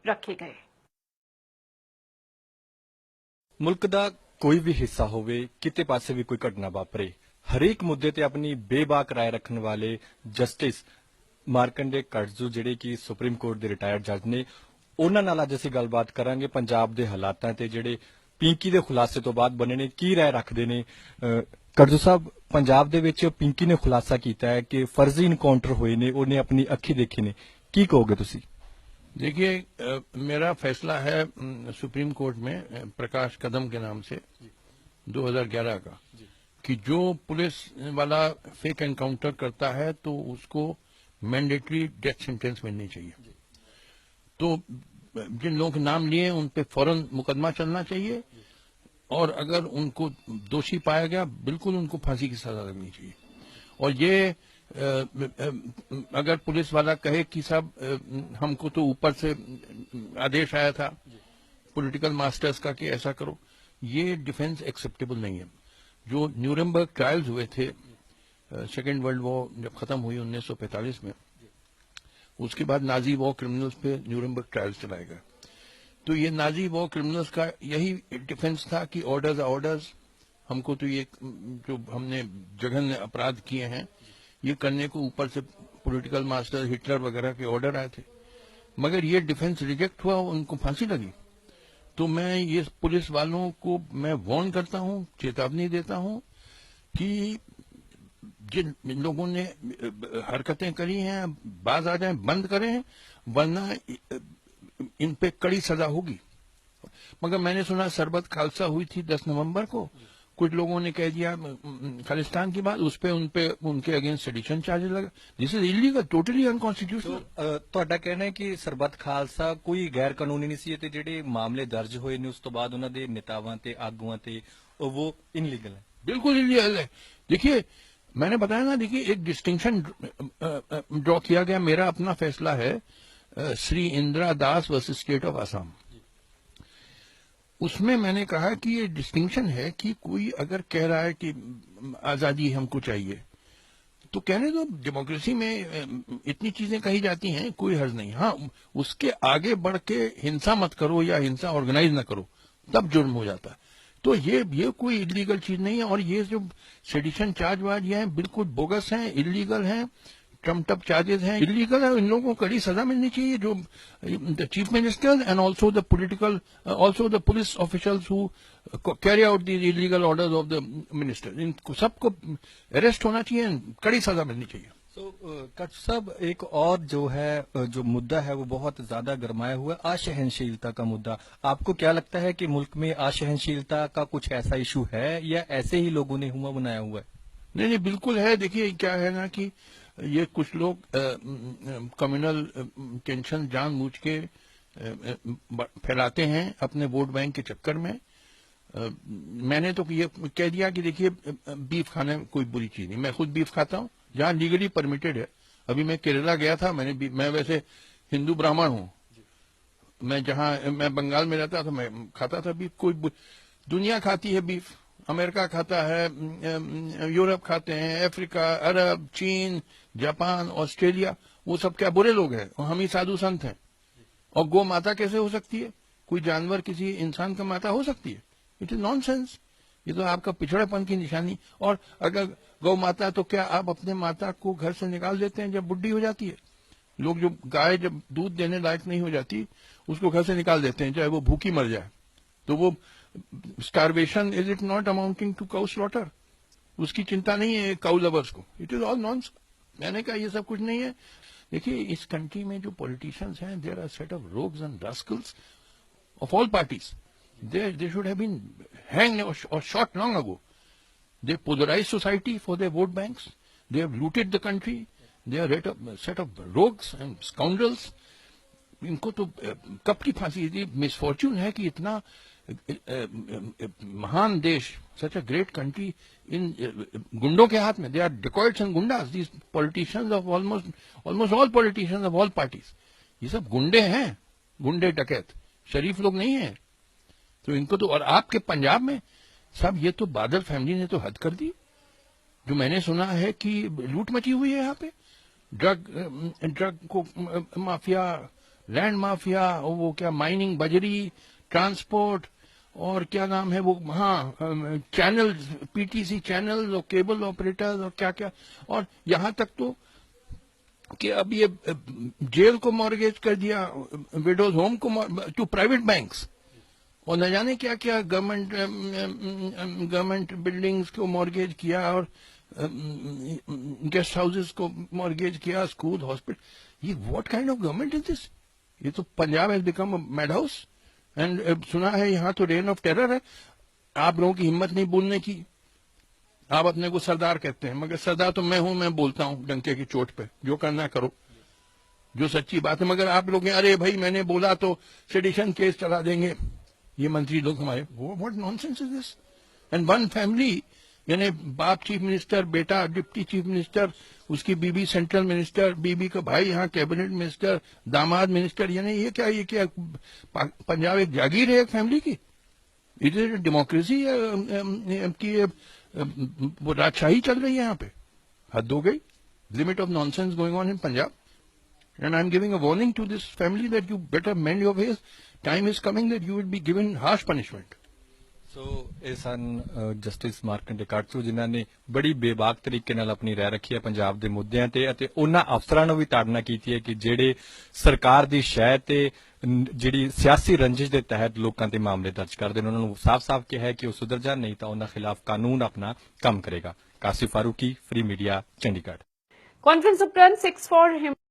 रखे गए। मुल्क दा कोई भी हिस्सा होवे, किते पासे भी कोई घटना वापरे, हरेक मुद्दे ते अपनी बेबाक राय रखने वाले जस्टिस मार्कंडे कटजू ਜਿਹੜੇ ਕਿ ਸੁਪਰੀਮ ਕੋਰਟ ਦੇ ਰਿਟਾਇਰਡ ਜੱਜ ਨੇ, ਉਹਨਾਂ ਨਾਲ ਅੱਜ ਅਸੀਂ ਗੱਲਬਾਤ ਕਰਾਂਗੇ ਪੰਜਾਬ ਦੇ ਹਾਲਾਤਾਂ ਤੇ ਜਿਹੜੇ ਪਿੰਕੀ ਦੇ ਖੁਲਾਸੇ ਤੋਂ ਬਾਅਦ ਬਣੇ ਨੇ ਕੀ ਰਾਏ ਰੱਖਦੇ ਨੇ। ਕਟਜੂ ਸਾਹਿਬ, ਪੰਜਾਬ ਦੇ ਵਿੱਚ ਪਿੰਕੀ ਨੇ ਖੁਲਾਸਾ ਕੀਤਾ ਹੈ ਕਿ ਫਰਜ਼ੀ ਇਨਕਾਊਂਟਰ ਹੋਏ ਨੇ, ਉਹਨੇ ਆਪਣੀ ਅੱਖੀ ਦੇਖੇ ਨੇ, ਕੀ ਕਹੋਗੇ ਤੁਸੀਂ? देखिए, मेरा फैसला है सुप्रीम कोर्ट में प्रकाश कदम के नाम से 2011 का कि जो पुलिस वाला फेक एनकाउंटर करता है तो उसको मैंडेटरी डेथ सेंटेंस मिलनी चाहिए। तो जिन लोगों के नाम लिए उन पे फौरन मुकदमा चलना चाहिए और अगर उनको दोषी पाया गया बिल्कुल उनको फांसी की सजा लगनी चाहिए। और ये अगर पुलिस वाला कहे कि साहब हमको तो ऊपर से आदेश आया था पॉलिटिकल मास्टर्स का कि ऐसा करो, ये डिफेंस एक्सेप्टेबल नहीं है। जो न्यूरेमबर्ग ट्रायल्स हुए थे सेकेंड वर्ल्ड वॉर जब खत्म हुई 1945 में, उसके बाद नाजी वॉर क्रिमिनल्स पे न्यूरेमबर्ग ट्रायल्स चलाए गए। तो ये नाजी वॉर क्रिमिनल्स का यही डिफेंस था कि ऑर्डर्स आर ऑर्डर्स, हमको तो ये जो हमने जघन्य अपराध किए हैं ये करने को ऊपर से पॉलिटिकल मास्टर हिटलर वगैरह के ऑर्डर आए थे, मगर ये डिफेंस रिजेक्ट हुआ, उनको फांसी लगी। तो मैं ये पुलिस वालों को मैं वार्न करता हूं, चेतावनी देता हूं कि जिन लोगों ने हरकतें करी हैं बाज आ जाए, बंद करें, वरना इन पे कड़ी सजा होगी। मगर मैंने सुना सरबत खालसा हुई थी 10 नवंबर को, कुछ लोगों ने कह दिया खालिस्तान की बात, उस पे उनके अगेंस्ट सेडिशन चार्जेस लगा। This is illegal, totally unconstitutional. ਤੁਹਾਡਾ ਕਹਿਣਾ ਹੈ ਕਿ ਸਰਬੱਤ ਖਾਲਸਾ ਕੋਈ ਗੈਰ ਕਾਨੂੰਨੀ ਨਹੀਂ ਸੀ ਤੇ ਜਿਹੜੇ ਮਾਮਲੇ ਦਰਜ ਹੋਏ ਨੇ ਉਸ ਤੋਂ ਬਾਅਦ ਉਹਨਾਂ ਦੇ ਨੇਤਾਵਾਂ ਤੇ ਆਗੂਆਂ ਤੇ वो इनलीगल है? बिल्कुल इलीगल है। देखिए, मैंने बताया ना, देखिए एक डिस्टिंक्शन ड्रॉ किया गया। मेरा अपना फैसला है श्री इंदिरा दास वर्सेस स्टेट ऑफ असम। उसमें मैंने कहा कि ये डिस्टिंक्शन है कि कोई अगर कह रहा है कि आजादी हमको चाहिए तो कहने दो, डेमोक्रेसी में इतनी चीजें कही जाती हैं, कोई हर्ज नहीं। हाँ, उसके आगे बढ़ के हिंसा मत करो या हिंसा ऑर्गेनाइज न करो, तब जुर्म हो जाता है। तो ये कोई इलीगल चीज नहीं है। और ये जो सेडिशन चार्ज वार्ज ये हैं बिल्कुल बोगस हैं, इलीगल हैं, ट्रम्प्ड अप चार्जेस हैं, इलीगल है। इन लोगों को कड़ी सजा मिलनी चाहिए, जो the chief minister and also the political also the police officials who carry out the illegal orders of the minister, इनको सबको अरेस्ट होना चाहिए, कड़ी सजा मिलनी चाहिए। कट साहब, एक और जो है जो मुद्दा है वो बहुत ज्यादा गरमाया हुआ है, असहनशीलता का मुद्दा। आपको क्या लगता है कि मुल्क में असहनशीलता का कुछ ऐसा इशू है या ऐसे ही लोगों ने हुआ बनाया हुआ है? नहीं, बिल्कुल है। देखिए क्या है ना कि ये कुछ लोग कम्युनल टेंशन जानबूझ के फैलाते हैं अपने वोट बैंक के चक्कर में। मैंने तो ये कह दिया कि देखिए बीफ खाना कोई बुरी चीज नहीं, मैं खुद बीफ खाता हूँ जहाँ लीगली परमिटेड है। अभी मैं केरला गया था, मैं वैसे हिंदू ब्राह्मण हूँ, मैं बंगाल में रहता था, मैं खाता था बीफ। कोई दुनिया खाती है बीफ, अमेरिका खाता है, यूरोप खाते हैं, अफ्रीका, अरब, चीन, जापान, ऑस्ट्रेलिया, वो सब क्या बुरे लोग हैं? और हम ही साधु संत हैं। और गौ माता कैसे हो सकती है? कोई जानवर किसी इंसान का माता हो सकती है? It is nonsense. ये तो आपका पिछड़ेपन की निशानी। और अगर गौ माता, तो क्या आप अपने माता को घर से निकाल देते हैं जब बुढ़ी हो जाती है? लोग जो गाय जब दूध देने लायक नहीं हो जाती उसको घर से निकाल देते हैं, चाहे वो भूखी मर जाए। तो वो starvation, is it not amounting to cow slaughter? उसकी चिंता नहीं है काउ लवर्स को। It is all nonsense. मैंने कहा ये सब कुछ नहीं है। देखिए, इस कंट्री में जो पॉलिटिशियंस हैं, there are set of rogues and rascals of all parties. They should have been hanged or shot long ago. They polarized society for their vote banks. They have looted the country. They are a set of rogues and scoundrels. इनको तो कब की फांसी दी। Misfortune है कि इतना महान देश, such a great country, इन गुंडों के हाथ में। They are dacoits and गुंडास. These politicians of almost all politicians of all parties, ये सब गुंडे हैं, गुंडे डकैत, शरीफ लोग नहीं हैं। तो इनको तो, और आपके पंजाब में सब ये तो बादल फैमिली ने तो हद कर दी। जो मैंने सुना है कि लूट मची हुई है यहाँ पे, ड्रग को माफिया, लैंड माफिया, वो क्या माइनिंग, बजरी, ट्रांसपोर्ट, और क्या नाम है वो, हाँ, चैनल, पीटीसी चैनल और केबल ऑपरेटर्स और क्या क्या, और यहां तक तो कि अब ये जेल को मॉर्गेज कर दिया, विडोज होम को टू प्राइवेट बैंक्स, और न जाने क्या क्या गवर्नमेंट बिल्डिंग्स को मॉर्गेज किया, और गेस्ट हाउसेस को मॉर्गेज किया, स्कूल, हॉस्पिटल। ये what kind of government is this? ये तो Punjab has become a mad house. And सुना है यहाँ तो रेन ऑफ टेरर है। आप लोगों की हिम्मत नहीं बोलने की। आप अपने को सरदार कहते हैं, मगर सरदार तो मैं हूं, मैं बोलता हूं डंके की चोट पे, जो करना करो, जो सच्ची बात है। मगर आप लोग अरे भाई मैंने बोला तो सेडिशन केस चला देंगे ये मंत्री लोग हमारे। What nonsense is this? And one family, यानी बाप चीफ मिनिस्टर, बेटा डिप्टी चीफ मिनिस्टर, उसकी बीबी सेंट्रल मिनिस्टर, बीबी का भाई यहाँ कैबिनेट मिनिस्टर, दामाद मिनिस्टर, यानी ये क्या पंजाब एक जागीर है एक फैमिली की? इट इज डेमोक्रेसी की वो राजशाही चल रही है यहाँ पे? हद हो गई। Limit of nonsense going on in Punjab. And I'm giving a warning to this family that you better mend your ways. Time is coming that you will be given harsh punishment. ਸੋ ਇਹ ਸਨ ਜਸਟਿਸ ਮਾਰਕੰਡੇ ਕਾਟਸੂ, ਜਿਨ੍ਹਾਂ ਨੇ ਬੜੀ ਬੇਬਾਕ ਤਰੀਕੇ ਨਾਲ ਆਪਣੀ ਰਹਿ ਰੱਖੀ ਹੈ ਪੰਜਾਬ ਦੇ ਮੁੱਦਿਆਂ ਤੇ, ਅਤੇ ਉਹਨਾਂ ਅਫਸਰਾਂ ਨੂੰ ਵੀ ਤਾੜਨਾ ਕੀਤੀ ਹੈ ਕਿ ਜਿਹੜੇ ਸਰਕਾਰ ਦੀ ਸ਼ਹਿ ਤੇ ਜਿਹੜੀ ਸਿਆਸੀ ਰੰਜਿਸ਼ ਦੇ ਤਹਿਤ ਲੋਕਾਂ ਤੇ ਮਾਮਲੇ ਦਰਜ ਕਰਦੇ ਨੇ, ਉਹਨਾਂ ਨੂੰ ਸਾਫ਼-ਸਾਫ਼ ਕਿਹਾ ਹੈ ਕਿ ਉਹ ਸੁਧਰ ਜਾਣ, ਨਹੀਂ ਤਾਂ ਉਹਨਾਂ ਖਿਲਾਫ ਕਾਨੂੰਨ ਆਪਣਾ ਕੰਮ ਕਰੇਗਾ। Kashif Farooqui, free media, Chandigarh. Conference of Turn 6 for him.